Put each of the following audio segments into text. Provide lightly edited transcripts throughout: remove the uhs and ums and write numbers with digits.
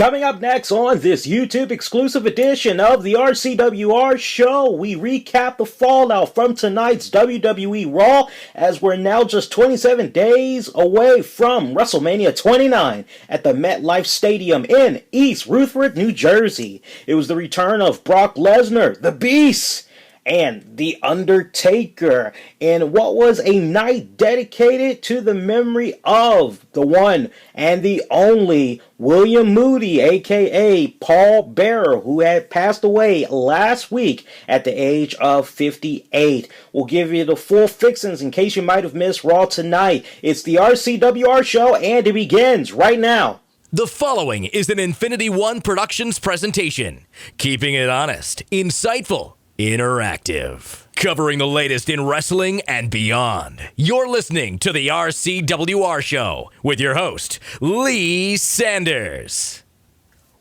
Coming up next on this YouTube exclusive edition of the RCWR Show, we recap the fallout from tonight's WWE Raw as we're now just 27 days away from WrestleMania 29 at the MetLife Stadium in East Rutherford, New Jersey. It was the return of Brock Lesnar, the Beast, and The Undertaker, in what was a night dedicated to the memory of the one and the only William Moody, aka Paul Bearer, who had passed away last week at the age of 58. We'll give you the full fixings in case you might have missed Raw tonight. It's the RCWR Show, and it begins right now. The following is an Infinity One Productions presentation, keeping it honest, insightful, interactive, covering the latest in wrestling and beyond. You're listening to the RCWR Show with your host, Lee Sanders.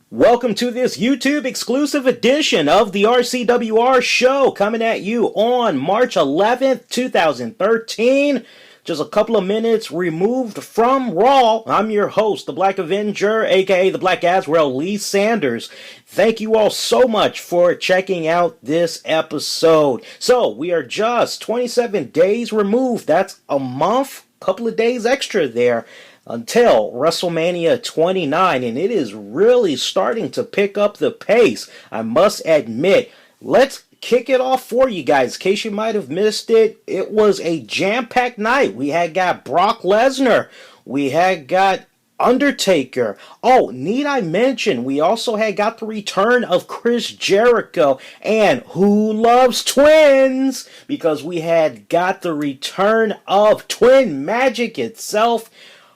Welcome to this YouTube exclusive edition of the RCWR Show, coming at you on March 11th, 2013. Just a couple of minutes removed from Raw. I'm your host, the Black Avenger, aka the Black Azrael, Lee Sanders. Thank you all so much for checking out this episode. So, we are just 27 days removed. That's a month, couple of days extra there, until WrestleMania 29, and it is really starting to pick up the pace, I must admit. Let's kick it off for you guys. In case you might have missed it, it was a jam-packed night. We had got Brock Lesnar. We had got Undertaker. Oh, need I mention, we also had got the return of Chris Jericho. And who loves twins? Because we had got the return of Twin Magic itself.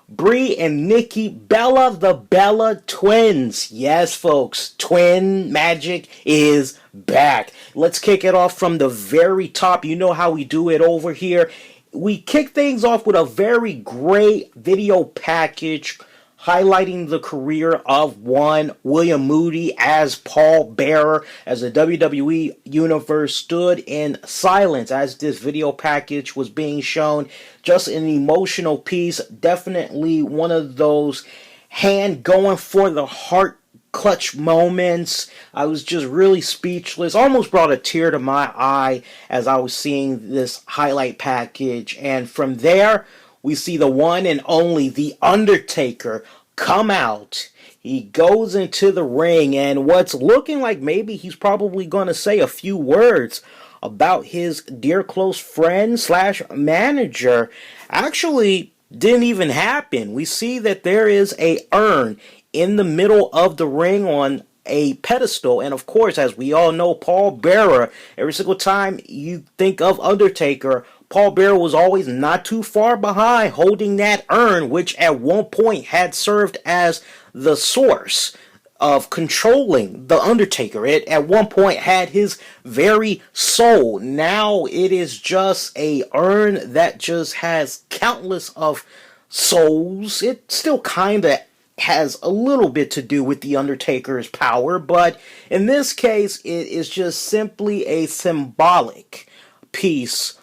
Brie and Nikki Bella, the Bella Twins. Yes, folks, Twin Magic is back. Let's kick it off from the very top. You know how we do it over here. We kick things off with a very great video package highlighting the career of one William Moody as Paul Bearer, as the WWE Universe stood in silence as this video package was being shown. Just an emotional piece, definitely one of those hand going for the heart clutch moments. I was just really speechless, almost brought a tear to my eye as I was seeing this highlight package. And from there, we see the one and only The Undertaker come out. He goes into the ring, and what's looking like maybe he's probably going to say a few words about his dear close friend slash manager actually didn't even happen. We see that there is a urn in the middle of the ring on a pedestal, and of course, as we all know, Paul Bearer, every single time you think of Undertaker, Paul Bearer was always not too far behind holding that urn, which at one point had served as the source of controlling the Undertaker. It at one point had his very soul. Now it is just a urn that just has countless of souls. It still kind of has a little bit to do with the Undertaker's power, but in this case it is just simply a symbolic piece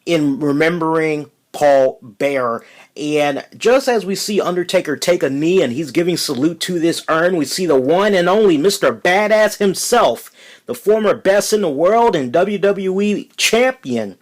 in remembering Paul Bearer. And just as we see Undertaker take a knee and he's giving salute to this urn, we see the one and only Mr. Badass himself, the former best in the world and WWE champion,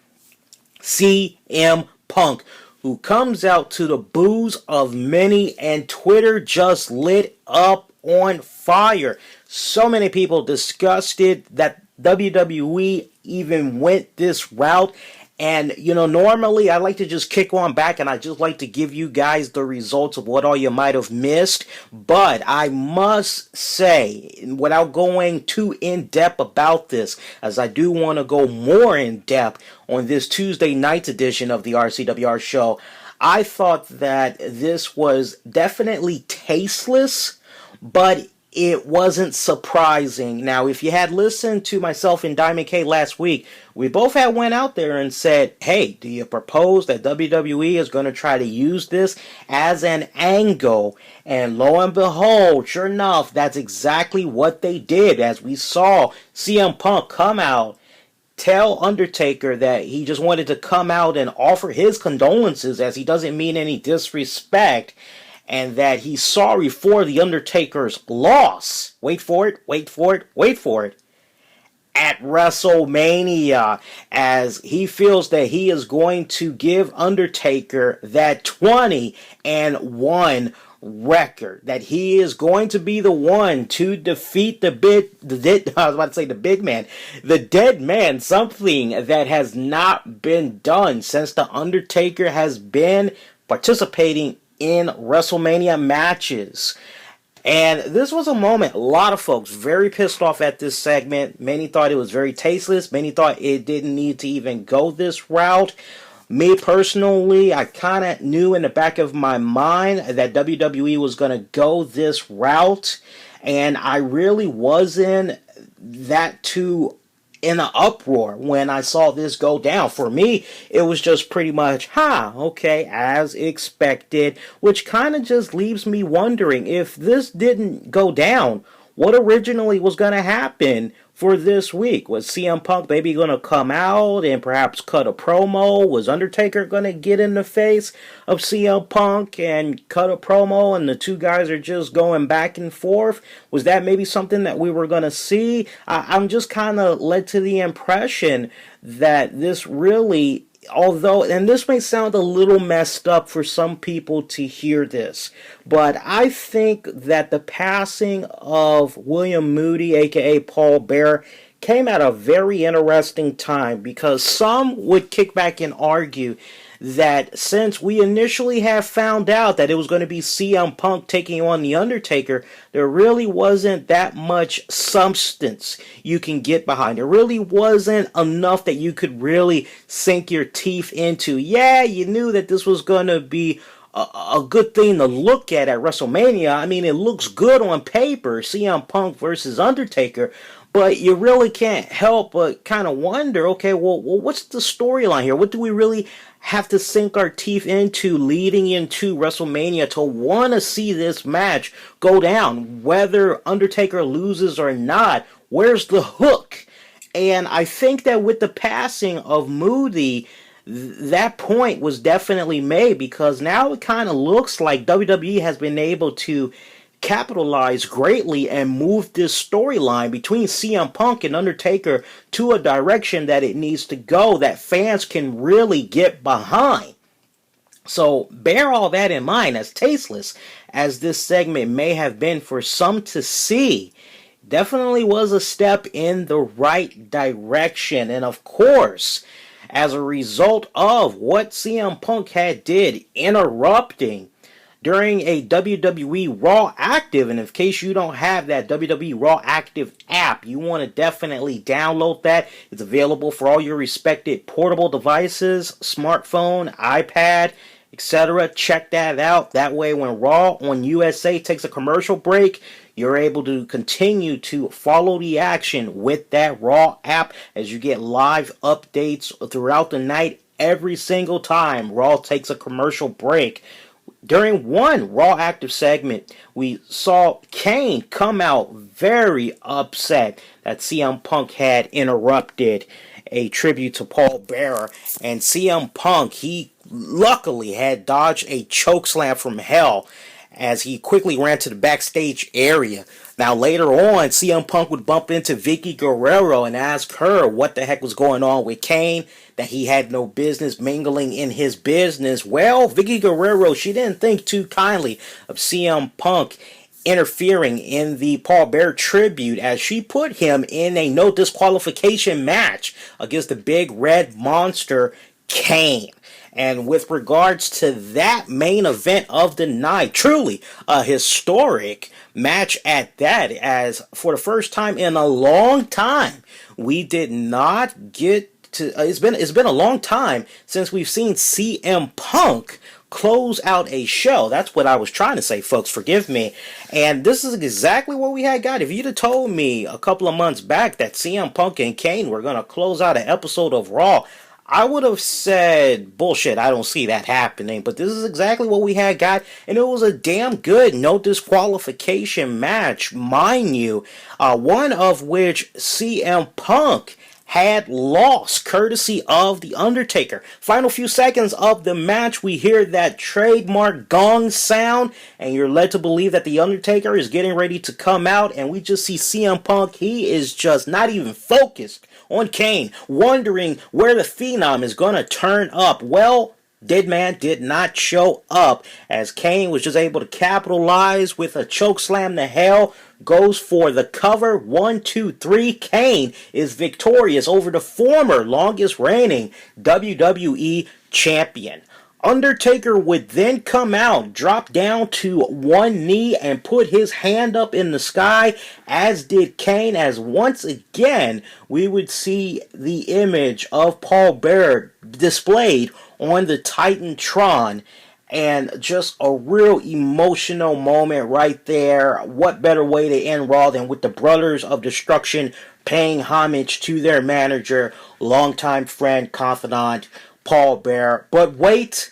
CM Punk, who comes out to the boos of many, and Twitter just lit up on fire. So many people disgusted that WWE even went this route. And, you know, normally I like to just kick on back and I just like to give you guys the results of what all you might have missed. But I must say, without going too in-depth about this, as I do want to go more in-depth on this Tuesday night's edition of the RCWR Show, I thought that this was definitely tasteless, but it wasn't surprising. Now, if you had listened to myself and Diamond K last week, we both had went out there and said, hey, do you propose that WWE is going to try to use this as an angle? And lo and behold, sure enough, that's exactly what they did. As we saw CM Punk come out, tell Undertaker that he just wanted to come out and offer his condolences, as he doesn't mean any disrespect. and that he's sorry for The Undertaker's loss. Wait for it, wait for it, wait for it. At WrestleMania, as he feels that he is going to give Undertaker that 20-1 record, that he is going to be the one to defeat the big man, the dead man, something that has not been done since the Undertaker has been participating in WrestleMania matches. And this was a moment, a lot of folks very pissed off at this segment. Many thought it was very tasteless. Many thought it didn't need to even go this route. Me personally, I kind of knew in the back of my mind that WWE was going to go this route. And I really wasn't that too in an uproar when I saw this go down. For me, it was just pretty much, okay, as expected, which kind of just leaves me wondering if this didn't go down, what originally was going to happen for this week. Was CM Punk maybe going to come out and perhaps cut a promo? Was Undertaker going to get in the face of CM Punk and cut a promo, and the two guys are just going back and forth? Was that maybe something that we were going to see? I'm just kind of led to the impression that this really, although, and this may sound a little messed up for some people to hear this, but I think that the passing of William Moody, aka Paul Bearer, came at a very interesting time, because some would kick back and argue that since we initially have found out that it was going to be CM Punk taking on The Undertaker, there really wasn't that much substance you can get behind. There really wasn't enough that you could really sink your teeth into. Yeah, you knew that this was going to be a good thing to look at WrestleMania. I mean, it looks good on paper, CM Punk versus Undertaker, but you really can't help but kind of wonder, okay, well, what's the storyline here? What do we really have to sink our teeth into leading into WrestleMania to want to see this match go down? Whether Undertaker loses or not, where's the hook? And I think that with the passing of Moody, that point was definitely made, because now it kind of looks like WWE has been able to capitalize greatly and move this storyline between CM Punk and Undertaker to a direction that it needs to go, that fans can really get behind. So bear all that in mind, as tasteless as this segment may have been for some to see, definitely was a step in the right direction. And of course, as a result of what CM Punk had did, interrupting during a WWE Raw Active, and in case you don't have that WWE Raw Active app, you want to definitely download that. It's available for all your respected portable devices, smartphone, iPad, etc. Check that out. That way when Raw on USA takes a commercial break, you're able to continue to follow the action with that Raw app as you get live updates throughout the night every single time Raw takes a commercial break. During one Raw Active segment, we saw Kane come out very upset that CM Punk had interrupted a tribute to Paul Bearer. And CM Punk, he luckily had dodged a chokeslam from hell as he quickly ran to the backstage area. Now later on, CM Punk would bump into Vicky Guerrero and ask her what the heck was going on with Kane, that he had no business mingling in his business. Well, Vicky Guerrero, she didn't think too kindly of CM Punk interfering in the Paul Bearer tribute, as she put him in a no disqualification match against the big red monster Kane. And with regards to that main event of the night, truly a historic match at that, as for the first time in a long time, we did not get to, it's been a long time since we've seen CM Punk close out a show. That's what I was trying to say, folks. Forgive me. And this is exactly what we had got. If you'd have told me a couple of months back that CM Punk and Kane were going to close out an episode of Raw, I would have said, bullshit, I don't see that happening. But this is exactly what we had got, and it was a damn good no disqualification match, mind you, one of which CM Punk had lost, courtesy of The Undertaker. Final few seconds of the match, we hear that trademark gong sound, and you're led to believe that The Undertaker is getting ready to come out, and we just see CM Punk. He is just not even focused on Kane, wondering where the Phenom is going to turn up. Well, Deadman did not show up, as Kane was just able to capitalize with a chokeslam to hell. Goes for the cover. 1, 2, 3. Kane is victorious over the former longest reigning WWE champion. Undertaker would then come out, drop down to one knee, and put his hand up in the sky, as did Kane, as once again we would see the image of Paul Bearer displayed on the Titantron. And just a real emotional moment right there. What better way to end Raw than with the Brothers of Destruction paying homage to their manager, longtime friend, confidant, Paul Bearer. But wait,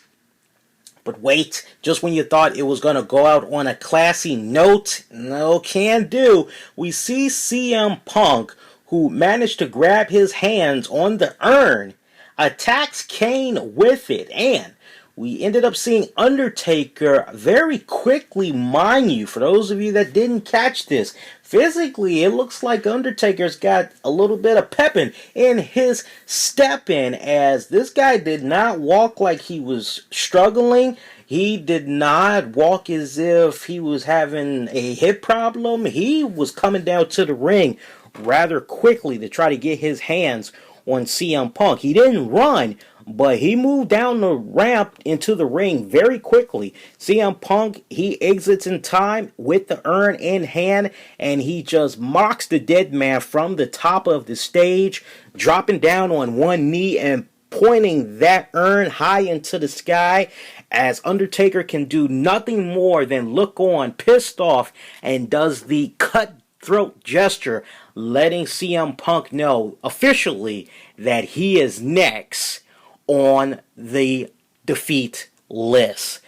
just when you thought it was going to go out on a classy note, no can do. We see CM Punk, who managed to grab his hands on the urn, attacks Kane with it, and we ended up seeing Undertaker very quickly, mind you, for those of you that didn't catch this, physically it looks like Undertaker's got a little bit of peppin' in his stepping, as this guy did not walk like he was struggling. He did not walk as if he was having a hip problem. He was coming down to the ring rather quickly to try to get his hands on CM Punk. He didn't run, but he moved down the ramp into the ring very quickly. CM Punk, he exits in time with the urn in hand, and he just mocks the dead man from the top of the stage, dropping down on one knee and pointing that urn high into the sky, as Undertaker can do nothing more than look on, pissed off, and does the cutthroat gesture, letting CM Punk know officially that he is next on the defeat list.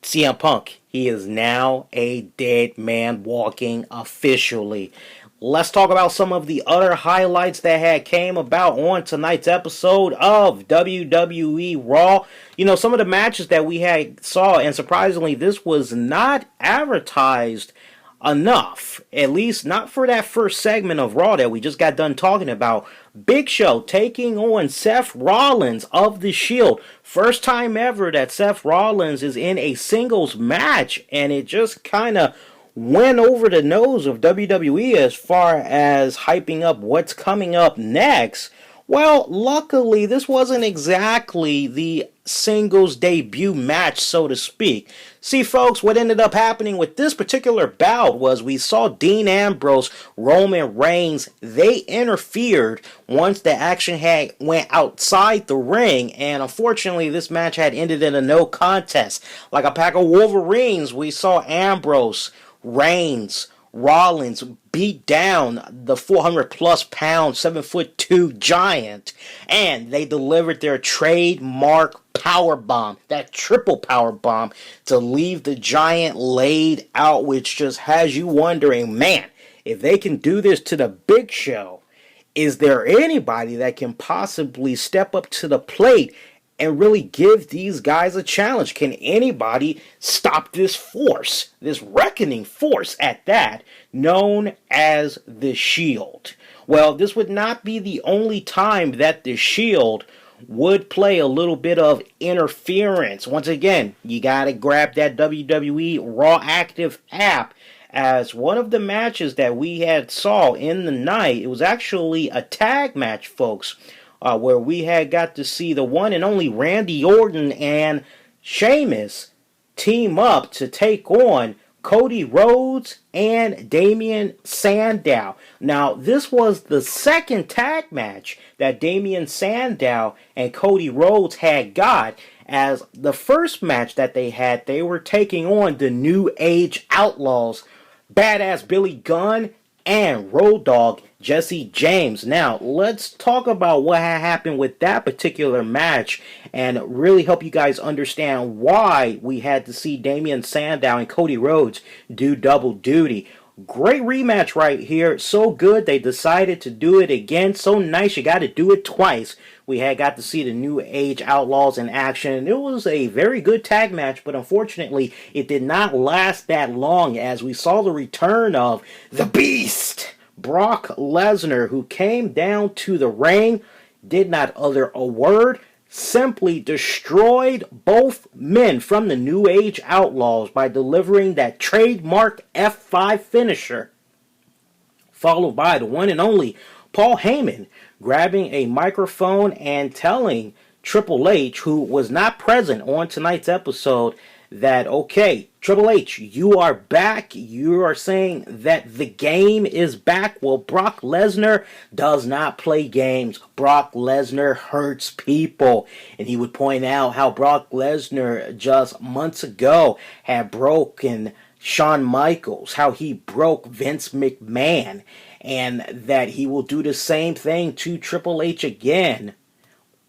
CM Punk, he is now a dead man walking officially. Let's talk about some of the other highlights that had came about on tonight's episode of WWE Raw. You know, some of the matches that we had saw, and surprisingly, this was not advertised enough, at least not for that first segment of Raw that we just got done talking about. Big Show taking on Seth Rollins of The Shield. First time ever that Seth Rollins is in a singles match, and it just kind of went over the nose of WWE as far as hyping up what's coming up next. Well, luckily, this wasn't exactly the singles debut match, so to speak. See, folks, what ended up happening with this particular bout was we saw Dean Ambrose, Roman Reigns, they interfered once the action had went outside the ring, and unfortunately, this match had ended in a no contest. Like a pack of Wolverines, we saw Ambrose, Reigns, Rollins beat down the 400 plus pound 7'2" giant, and they delivered their trademark power bomb, that triple power bomb, to leave the giant laid out, which just has you wondering, man, if they can do this to the Big Show, is there anybody that can possibly step up to the plate and really give these guys a challenge? Can anybody stop this force, this reckoning force at that, known as the Shield? Well, this would not be the only time that the Shield would play a little bit of interference. Once again, you gotta grab that WWE Raw Active app, as one of the matches that we had saw in the night, it was actually a tag match, folks, where we had got to see the one and only Randy Orton and Sheamus team up to take on Cody Rhodes and Damian Sandow. Now, this was the second tag match that Damian Sandow and Cody Rhodes had got, as the first match that they had, they were taking on the New Age Outlaws, Badass Billy Gunn and Road Dogg Jesse James. Now, let's talk about what had happened with that particular match and really help you guys understand why we had to see Damian Sandow and Cody Rhodes do double duty. Great rematch right here. So good they decided to do it again. So nice you got to do it twice. We had got to see the New Age Outlaws in action. It was a very good tag match, but unfortunately it did not last that long as we saw the return of the Beast, Brock Lesnar, who came down to the ring, did not utter a word, simply destroyed both men from the New Age Outlaws by delivering that trademark F5 finisher, followed by the one and only Paul Heyman grabbing a microphone and telling Triple H, who was not present on tonight's episode, that, okay, Triple H, you are back. You are saying that the game is back. Well, Brock Lesnar does not play games. Brock Lesnar hurts people. And he would point out how Brock Lesnar just months ago had broken Shawn Michaels, how he broke Vince McMahon, and that he will do the same thing to Triple H again.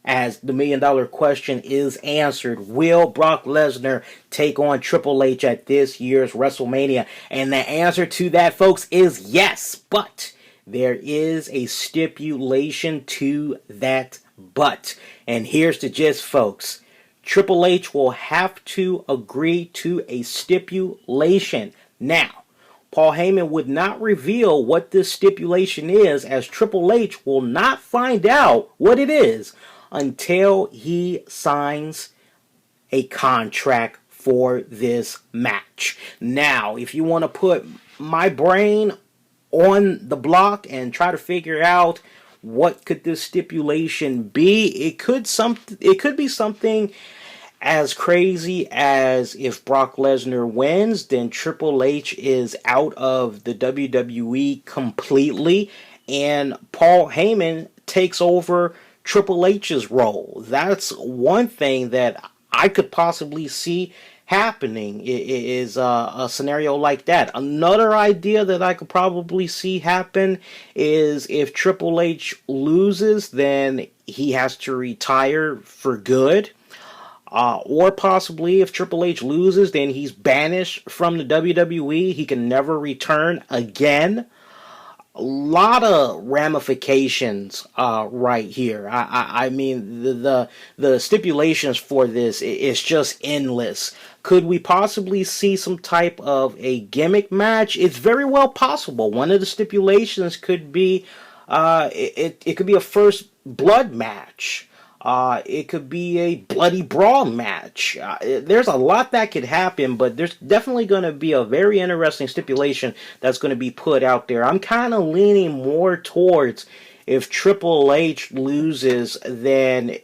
As the $1 million question is answered, will Brock Lesnar take on Triple H at this year's WrestleMania? And the answer to that, folks, is yes. But there is a stipulation to that but. And here's the gist, folks. Triple H will have to agree to a stipulation. Now, Paul Heyman would not reveal what this stipulation is, as Triple H will not find out what it is until he signs a contract for this match. Now, if you want to put my brain on the block and try to figure out what could this stipulation be, it could be something as crazy as if Brock Lesnar wins, then Triple H is out of the WWE completely, and Paul Heyman takes over Triple H's role. That's one thing that I could possibly see happening, is a scenario like that. Another idea that I could probably see happen is if Triple H loses, then he has to retire for good. Or possibly if Triple H loses, then he's banished from the WWE. He can never return again. A lot of ramifications right here. I mean, the stipulations for this is just endless. Could we possibly see some type of a gimmick match? It's very well possible. One of the stipulations could be it could be a first blood match. It could be a bloody brawl match. There's a lot that could happen, but there's definitely going to be a very interesting stipulation that's going to be put out there. I'm kind of leaning more towards if Triple H loses, then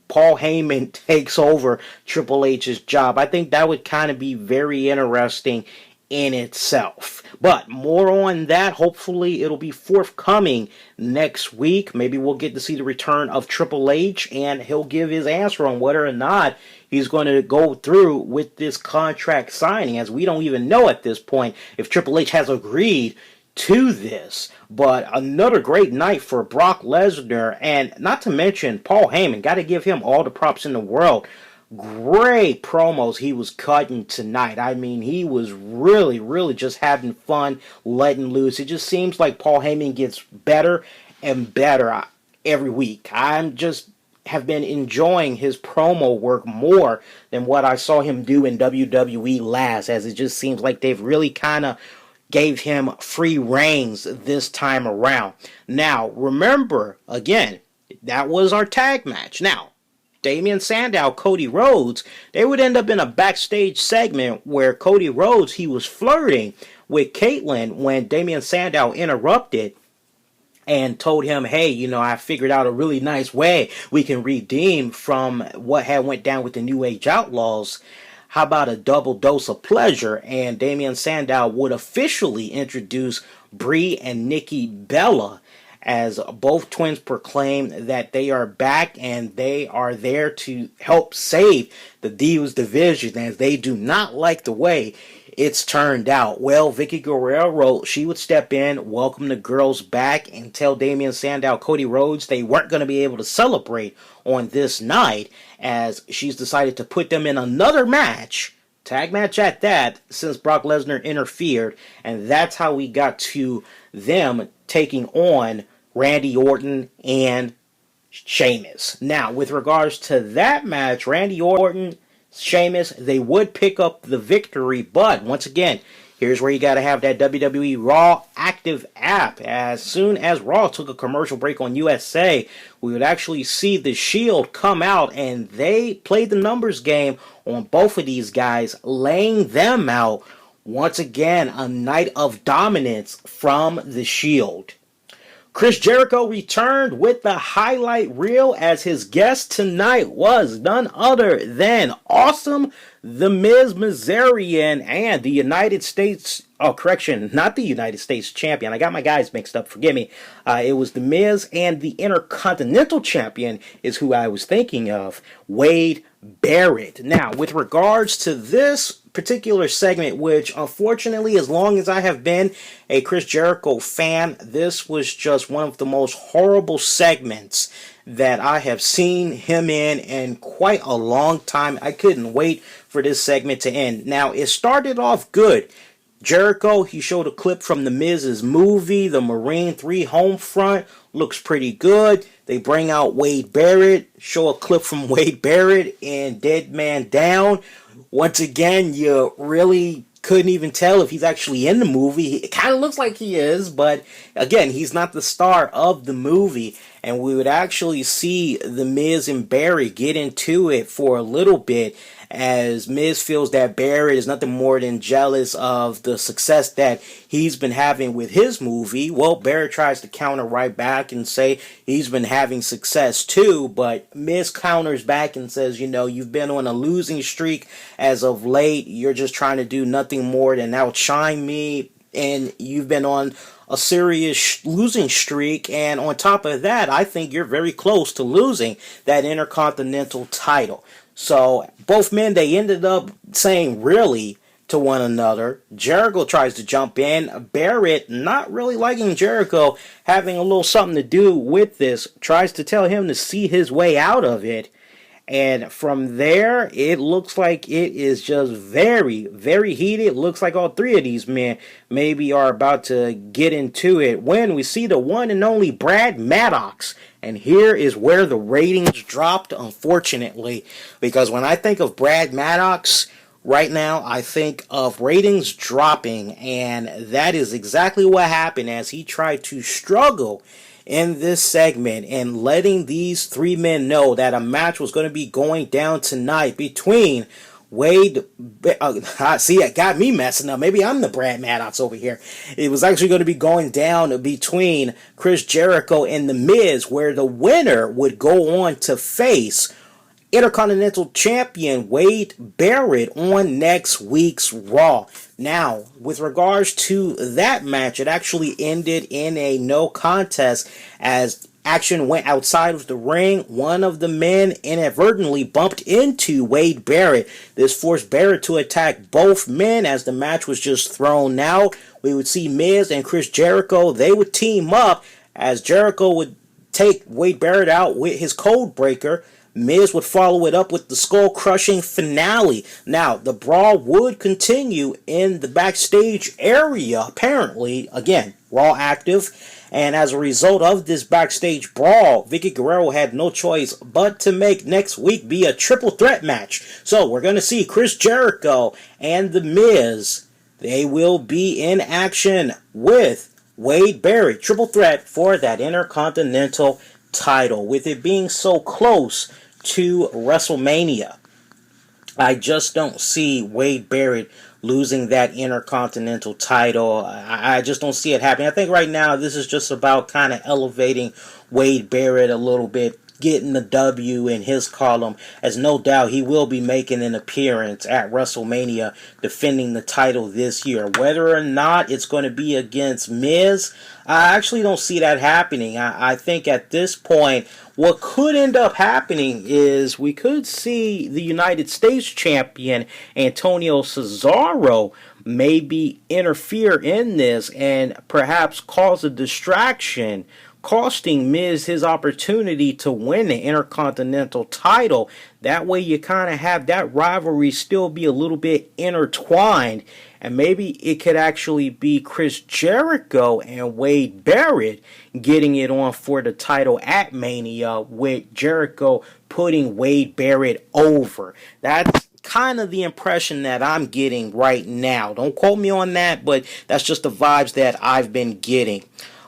Paul Heyman takes over Triple H's job. I think that would kind of be very interesting in itself. But more on that. Hopefully it'll be forthcoming next week. Maybe we'll get to see the return of Triple H, and he'll give his answer on whether or not he's going to go through with this contract signing, as we don't even know at this point if Triple H has agreed to this. But another great night for Brock Lesnar, and not to mention Paul Heyman. Got to give him all the props in the world. Great promos he was cutting tonight. I mean, he was really just having fun, letting loose. It just seems like Paul Heyman gets better and better every week. I'm just have been enjoying his promo work more than what I saw him do in WWE last, as it just seems like they've really kind of gave him free reins this time around. Now, remember, again, that was our tag match. Now, Damien Sandow, Cody Rhodes, they would end up in a backstage segment where Cody Rhodes, he was flirting with Caitlyn when Damien Sandow interrupted and told him, hey, you know, I figured out a really nice way we can redeem from what had went down with the New Age Outlaws. How about a double dose of pleasure? And Damien Sandow would officially introduce Brie and Nikki Bella, as both twins proclaim that they are back and they are there to help save the Divas division, as they do not like the way it's turned out. Well, Vicky Guerrero, she would step in, welcome the girls back, and tell Damien Sandow, Cody Rhodes they weren't going to be able to celebrate on this night, as she's decided to put them in another match Tag match at that, since Brock Lesnar interfered. And that's how we got to them taking on Randy Orton and Sheamus. Now, with regards to that match, Randy Orton, Sheamus, they would pick up the victory, but once again, here's where you got to have that WWE Raw active app. As soon as Raw took a commercial break on USA, we would actually see the Shield come out, and they played the numbers game on both of these guys, laying them out. Once again, a night of dominance from the Shield. Chris Jericho returned with the highlight reel, as his guest tonight was none other than Awesome the Miz Mizarian and the United States, not the United States champion. I got my guys mixed up, forgive me. It was the Miz, and the Intercontinental champion is who I was thinking of, Wade Barrett. Now, with regards to this particular segment, which unfortunately, as long as I have been a Chris Jericho fan, this was just one of the most horrible segments that I have seen him in quite a long time. I couldn't wait for this segment to end. Now, it started off good. Jericho, he showed a clip from the Miz's movie, The Marine 3 Homefront. Looks pretty good. They bring out Wade Barrett, show a clip from Wade Barrett in Dead Man Down. Once again, you really couldn't even tell if he's actually in the movie. It kind of looks like he is, but again, he's not the star of the movie. And we would actually see the Miz and Barry get into it for a little bit, as Miz feels that Barrett is nothing more than jealous of the success that he's been having with his movie. Well, Barrett tries to counter right back and say he's been having success too, but Miz counters back and says, you know, you've been on a losing streak as of late. You're just trying to do nothing more than outshine me, and you've been on a serious losing streak, and on top of that, I think you're very close to losing that Intercontinental title. So both men, they ended up saying really to one another. Jericho tries to jump in. Barrett, not really liking Jericho having a little something to do with this, tries to tell him to see his way out of it. And from there, it looks like it is just very, very heated. It looks like all three of these men maybe are about to get into it when we see the one and only Brad Maddox. And here is where the ratings dropped, unfortunately. Because when I think of Brad Maddox right now, I think of ratings dropping. And that is exactly what happened, as he tried to struggle in this segment and letting these three men know that a match was going to be going down tonight between Wade, see, it got me messing up. Maybe I'm the Brad Maddox over here. It was actually going to be going down between Chris Jericho and The Miz, where the winner would go on to face Intercontinental Champion Wade Barrett on next week's Raw. Now, with regards to that match, it actually ended in a no contest, as action went outside of the ring. One of the men inadvertently bumped into Wade Barrett. This forced Barrett to attack both men. As the match was just thrown out, we would see Miz and Chris Jericho. They would team up, as Jericho would take Wade Barrett out with his code breaker. Miz would follow it up with the skull-crushing finale. Now, the brawl would continue in the backstage area, apparently. Again, Raw active. And as a result of this backstage brawl, Vicky Guerrero had no choice but to make next week be a triple threat match. So, we're going to see Chris Jericho and The Miz. They will be in action with Wade Barrett. Triple threat for that Intercontinental title, with it being so close to WrestleMania. I just don't see Wade Barrett losing that Intercontinental title. I just don't see it happening. I think right now this is just about kind of elevating Wade Barrett a little bit, getting the W in his column, as no doubt he will be making an appearance at WrestleMania defending the title this year. Whether or not it's going to be against Miz, I actually don't see that happening. I think at this point, what could end up happening is we could see the United States champion Antonio Cesaro maybe interfere in this and perhaps cause a distraction, costing Miz his opportunity to win the Intercontinental title. That way you kind of have that rivalry still be a little bit intertwined, and maybe it could actually be Chris Jericho and Wade Barrett getting it on for the title at Mania, with Jericho putting Wade Barrett over. That's kind of the impression that I'm getting right now. Don't quote me on that, but that's just the vibes that I've been getting.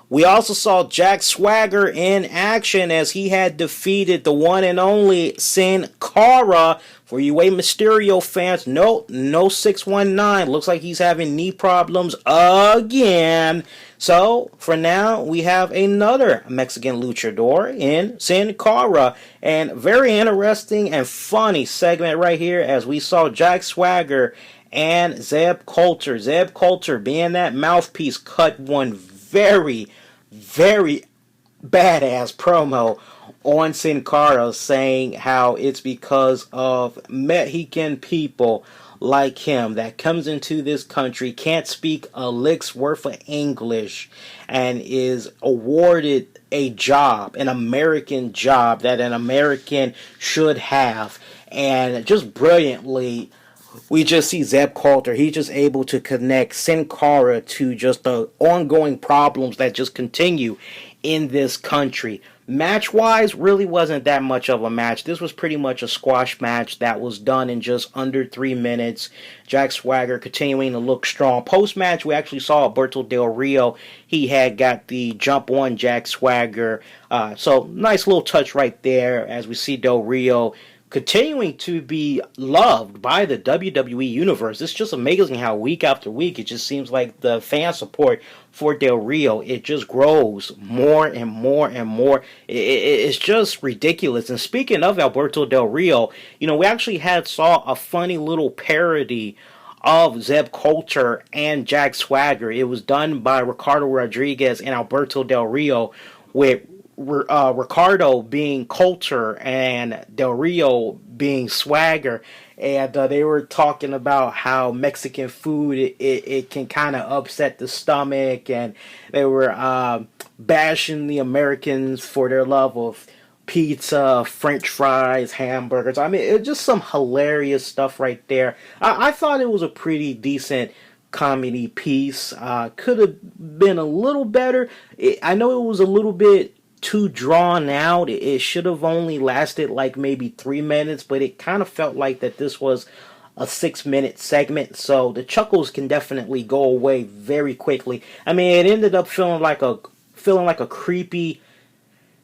We also saw Jack Swagger in action as he had defeated the one and only Sin Cara. For you Rey Mysterio fans, no 619. Looks like he's having knee problems again. So, for now, we have another Mexican luchador in Sin Cara. And very interesting and funny segment right here as we saw Jack Swagger and Zeb Coulter. Zeb Coulter, being that mouthpiece, cut one very badass promo on Sin Cara, saying how it's because of Mexican people like him that comes into this country, can't speak a lick's worth of English, and is awarded a job, an American job that an American should have. And just brilliantly, we just see Zeb Coulter. He's just able to connect Sin Cara to just the ongoing problems that just continue in this country. Match-wise, really wasn't that much of a match. This was pretty much a squash match that was done in just under 3 minutes. Jack Swagger continuing to look strong. Post-match, we actually saw Alberto Del Rio. He had got the jump on Jack Swagger. So, nice little touch right there as we see Del Rio continuing to be loved by the WWE Universe. It's just amazing how week after week, it just seems like the fan support for Del Rio, it just grows more and more and more. It's just ridiculous. And speaking of Alberto Del Rio, we actually saw a funny little parody of Zeb Coulter and Jack Swagger. It was done by Ricardo Rodriguez and Alberto Del Rio, with Ricardo being Coulter and Del Rio being Swagger, and they were talking about how Mexican food it can kind of upset the stomach, and they were bashing the Americans for their love of pizza, French fries, hamburgers. I mean, it was just some hilarious stuff right there. I thought it was a pretty decent comedy piece. Could have been a little better. I know it was a little bit too drawn out. It should have only lasted like maybe 3 minutes, but it kind of felt like that this was a 6-minute segment, so the chuckles can definitely go away very quickly. I mean, it ended up feeling like a creepy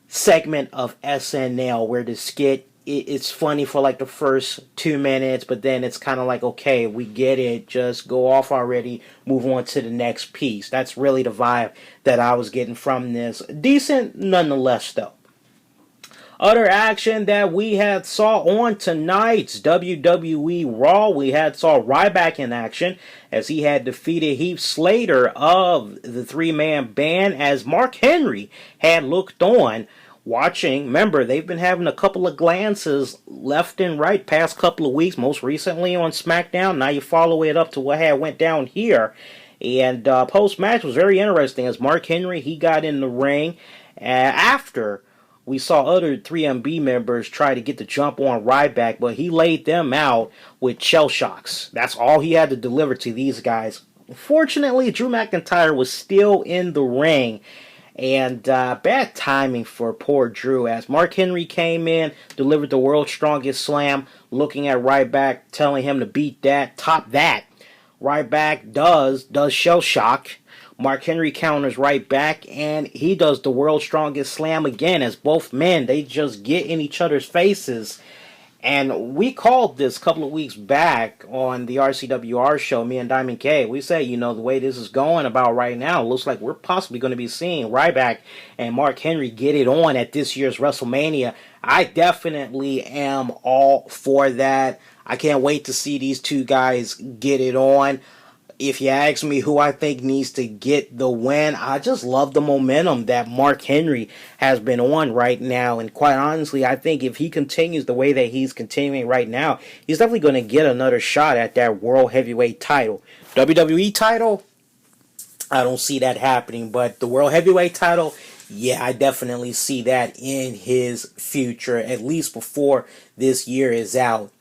segment of SNL where the skit, it's funny for like the first 2 minutes, but then it's kind of like, okay, we get it, just go off already, move on to the next piece. That's really the vibe that I was getting from this. Decent nonetheless, though. Other action that we had saw on tonight's WWE Raw, we saw Ryback in action as he had defeated Heath Slater of the 3-man band, as Mark Henry had looked on watching. Remember, they've been having a couple of glances left and right past couple of weeks, most recently on SmackDown. Now you follow it up to what had went down here. And post-match was very interesting as Mark Henry, he got in the ring after we saw other 3MB members try to get the jump on Ryback, but he laid them out with shell shocks. That's all he had to deliver to these guys. Fortunately, Drew McIntyre was still in the ring, and bad timing for poor Drew as Mark Henry came in, delivered the world's strongest slam, looking at Ryback, telling him to beat that, top that. Ryback does shell shock. Mark Henry counters right back, and he does the world's strongest slam again as both men, they just get in each other's faces. And we called this a couple of weeks back on the RCWR show, me and Diamond K. We say, the way this is going about right now, it looks like we're possibly going to be seeing Ryback and Mark Henry get it on at this year's WrestleMania. I definitely am all for that. I can't wait to see these two guys get it on. If you ask me who I think needs to get the win, I just love the momentum that Mark Henry has been on right now. And quite honestly, I think if he continues the way that he's continuing right now, he's definitely going to get another shot at that World Heavyweight title. WWE title, I don't see that happening. But the World Heavyweight title, Yeah, I definitely see that in his future, at least before this year is out.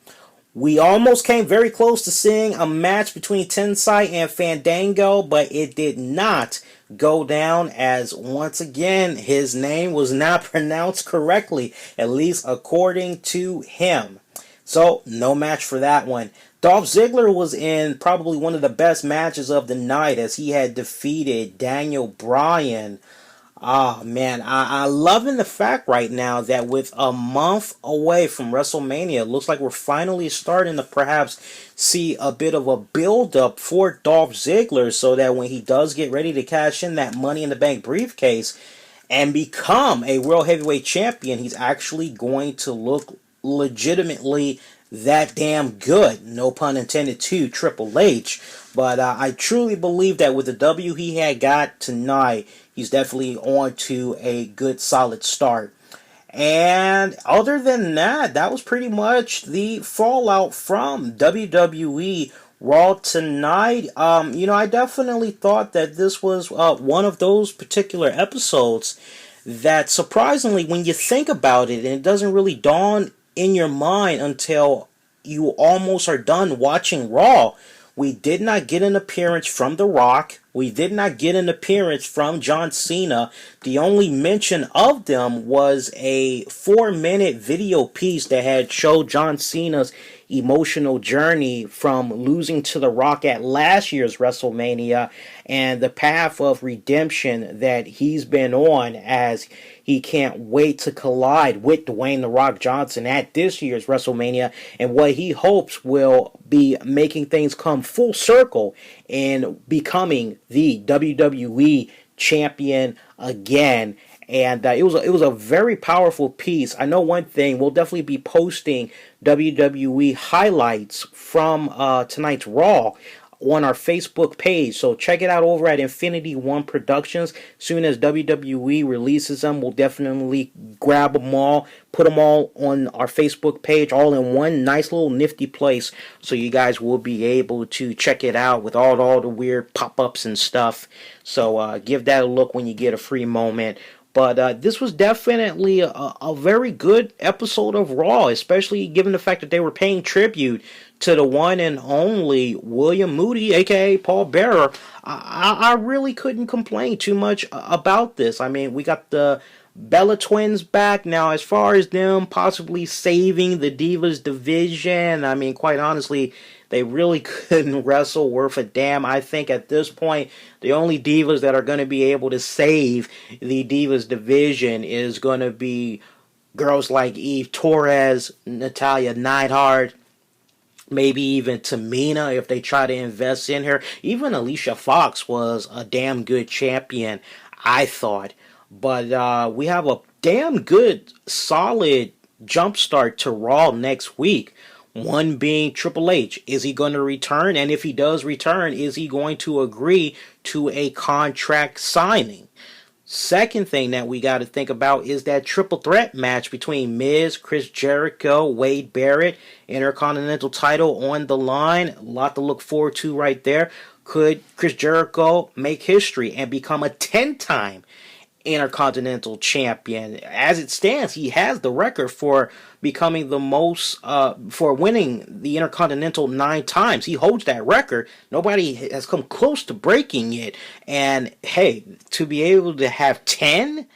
We almost came very close to seeing a match between Tensai and Fandango, but it did not go down as once again his name was not pronounced correctly, at least according to him. So, no match for that one. Dolph Ziggler was in probably one of the best matches of the night as he had defeated Daniel Bryan. Ah, man, I loving the fact right now that with a month away from WrestleMania, it looks like we're finally starting to perhaps see a bit of a build-up for Dolph Ziggler so that when he does get ready to cash in that Money in the Bank briefcase and become a World Heavyweight Champion, he's actually going to look legitimately that damn good. No pun intended to Triple H. But I truly believe that with the W he had got tonight, he's definitely on to a good solid start. And other than that, that was pretty much the fallout from WWE Raw tonight. I definitely thought that this was one of those particular episodes that surprisingly, when you think about it, and it doesn't really dawn in your mind until you almost are done watching Raw, we did not get an appearance from The Rock. We did not get an appearance from John Cena. The only mention of them was a 4-minute video piece that had showed John Cena's emotional journey from losing to The Rock at last year's WrestleMania and the path of redemption that he's been on as he can't wait to collide with Dwayne The Rock Johnson at this year's WrestleMania and what he hopes will be making things come full circle and becoming the WWE champion again. And it was a very powerful piece. I know one thing, we'll definitely be posting WWE highlights from tonight's Raw on our Facebook page. So check it out over at Infinity One Productions. Soon as WWE releases them, we'll definitely grab them all, put them all on our Facebook page, all in one nice little nifty place. So you guys will be able to check it out with all the weird pop-ups and stuff. So give that a look when you get a free moment. But this was definitely a very good episode of Raw, especially given the fact that they were paying tribute to the one and only William Moody, aka Paul Bearer. I really couldn't complain too much about this. I mean, we got the Bella Twins back. Now, as far as them possibly saving the Divas division, I mean, quite honestly, they really couldn't wrestle worth a damn. I think at this point, the only Divas that are going to be able to save the Divas division is going to be girls like Eve Torres, Natalia Neidhart, maybe even Tamina if they try to invest in her. Even Alicia Fox was a damn good champion, I thought. But we have a damn good, solid jumpstart to Raw next week. One being Triple H. Is he going to return? And if he does return, is he going to agree to a contract signing? Second thing that we got to think about is that triple threat match between Miz, Chris Jericho, Wade Barrett, Intercontinental title on the line. A lot to look forward to right there. Could Chris Jericho make history and become a 10-time Intercontinental champion? As it stands, he has the record for becoming the most, for winning the Intercontinental 9 times. He holds that record. Nobody has come close to breaking it. And hey, to be able to have 10,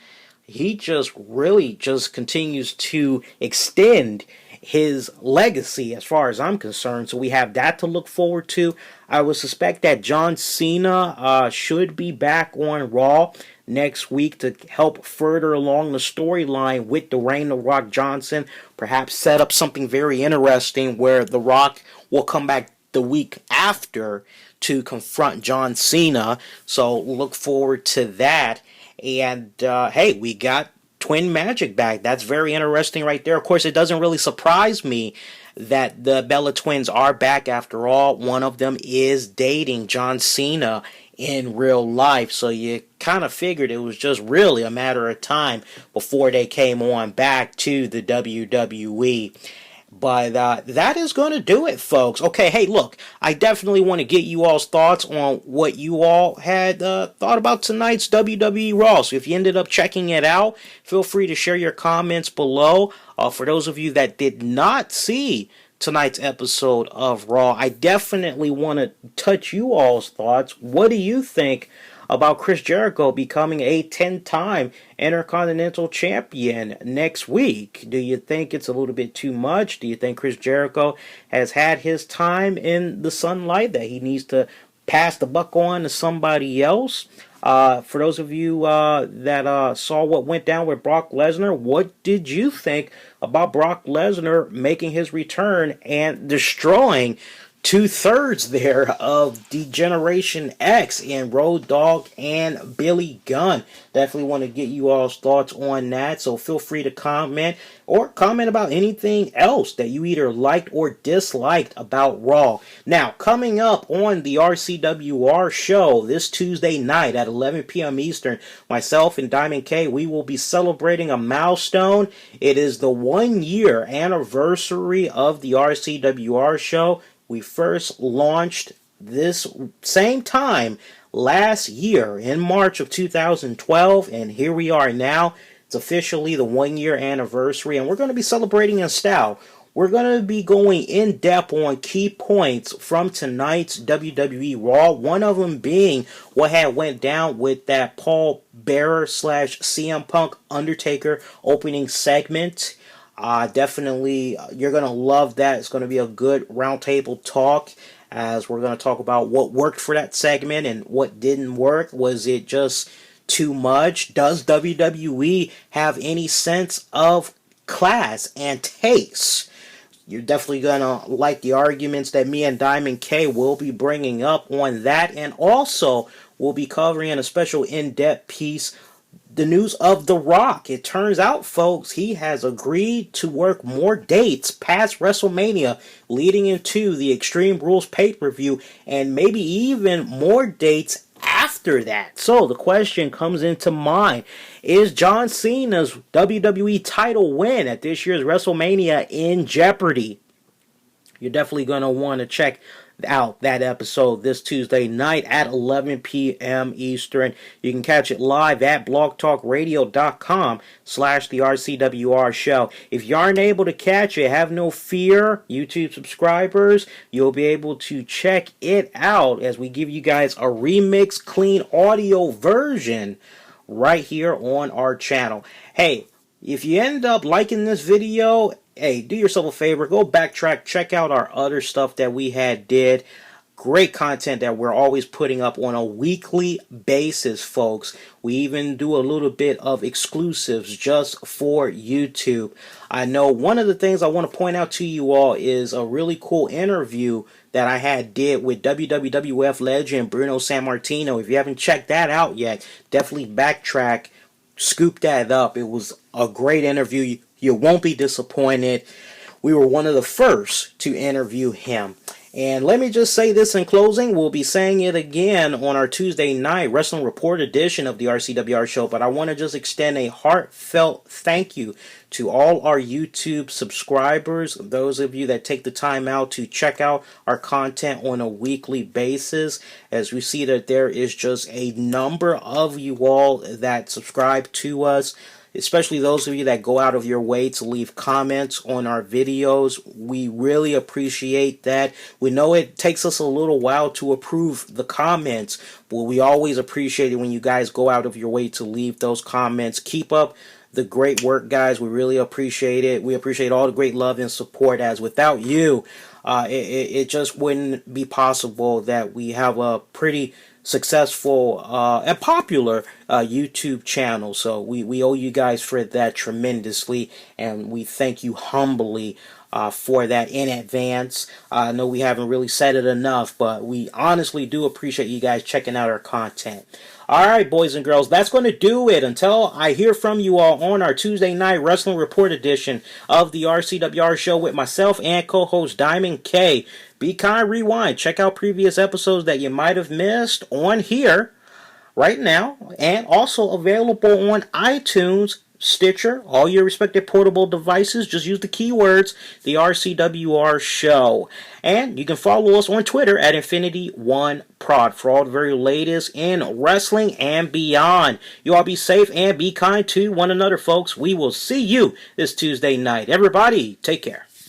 he just really just continues to extend his legacy as far as I'm concerned. So we have that to look forward to. I would suspect that John Cena should be back on Raw next week to help further along the storyline with Dwayne The Rock Johnson. Perhaps set up something very interesting where The Rock will come back the week after to confront John Cena. So look forward to that. And hey, we got Twin Magic back. That's very interesting right there. Of course, it doesn't really surprise me that the Bella Twins are back after all. One of them is dating John Cena in real life, so you kind of figured it was just really a matter of time before they came on back to the WWE. But that is going to do it, folks. Okay, hey, look, I definitely want to get you all's thoughts on what you all had thought about tonight's WWE Raw. So if you ended up checking it out, feel free to share your comments below. For those of you that did not see tonight's episode of Raw, I definitely want to touch you all's thoughts. What do you think about Chris Jericho becoming a 10-time Intercontinental Champion next week? Do you think it's a little bit too much? Do you think Chris Jericho has had his time in the sunlight, that he needs to pass the buck on to somebody else? For those of you that saw what went down with Brock Lesnar, what did you think about Brock Lesnar making his return and destroying 2/3 there of Degeneration X in Road Dogg and Billy Gunn? Definitely want to get you all's thoughts on that, so feel free to comment, or comment about anything else that you either liked or disliked about Raw. Now, coming up on the RCWR show this Tuesday night at 11 p.m. Eastern, myself and Diamond K, we will be celebrating a milestone. It is the 1-year anniversary of the RCWR show. We first launched this same time last year in March of 2012, and here we are now. It's officially the 1-year anniversary, and we're going to be celebrating in style. We're going to be going in depth on key points from tonight's WWE Raw, one of them being what had went down with that Paul Bearer / CM Punk Undertaker opening segment. Definitely, you're going to love that. It's going to be a good roundtable talk, as we're going to talk about what worked for that segment and what didn't work. Was it just too much? Does WWE have any sense of class and taste? You're definitely going to like the arguments that me and Diamond K will be bringing up on that. And also, we'll be covering in a special in-depth piece the news of The Rock. It turns out, folks, he has agreed to work more dates past WrestleMania leading into the Extreme Rules pay-per-view, and maybe even more dates after that. So the question comes into mind: is John Cena's WWE title win at this year's WrestleMania in jeopardy? You're definitely going to want to check out that episode this Tuesday night at 11 p.m. Eastern. You can catch it live at blogtalkradio.com/the RCWR show. If you aren't able to catch it, have no fear, YouTube subscribers. You'll be able to check it out as we give you guys a remix, clean audio version right here on our channel. Hey, if you end up liking this video, hey, do yourself a favor, go backtrack, check out our other stuff that we did. Great content that we're always putting up on a weekly basis, folks. We even do a little bit of exclusives just for YouTube. I know one of the things I want to point out to you all is a really cool interview that I did with WWF legend Bruno Sammartino. If you haven't checked that out yet, definitely backtrack, scoop that up. It was a great interview. You won't be disappointed. We were one of the first to interview him. And let me just say this in closing. We'll be saying it again on our Tuesday night Wrestling Report edition of the RCWR show. But I want to just extend a heartfelt thank you to all our YouTube subscribers, those of you that take the time out to check out our content on a weekly basis, as we see that there is just a number of you all that subscribe to us, especially those of you that go out of your way to leave comments on our videos. We really appreciate that. We know it takes us a little while to approve the comments, but we always appreciate it when you guys go out of your way to leave those comments. Keep up the great work, guys. We really appreciate it. We appreciate all the great love and support, as without you, it just wouldn't be possible that we have a pretty successful and popular YouTube channel. So we owe you guys for that tremendously, and we thank you humbly for that in advance. I know we haven't really said it enough, but we honestly do appreciate you guys checking out our content. Alright, boys and girls, that's going to do it. Until I hear from you all on our Tuesday night Wrestling Report edition of the RCWR show with myself and co-host Diamond K. Be kind, rewind. Check out previous episodes that you might have missed on here right now, and also available on iTunes, Stitcher, all your respective portable devices. Just use the keywords, the RCWR Show. And you can follow us on Twitter at Infinity1Prod for all the very latest in wrestling and beyond. You all be safe and be kind to one another, folks. We will see you this Tuesday night. Everybody, take care.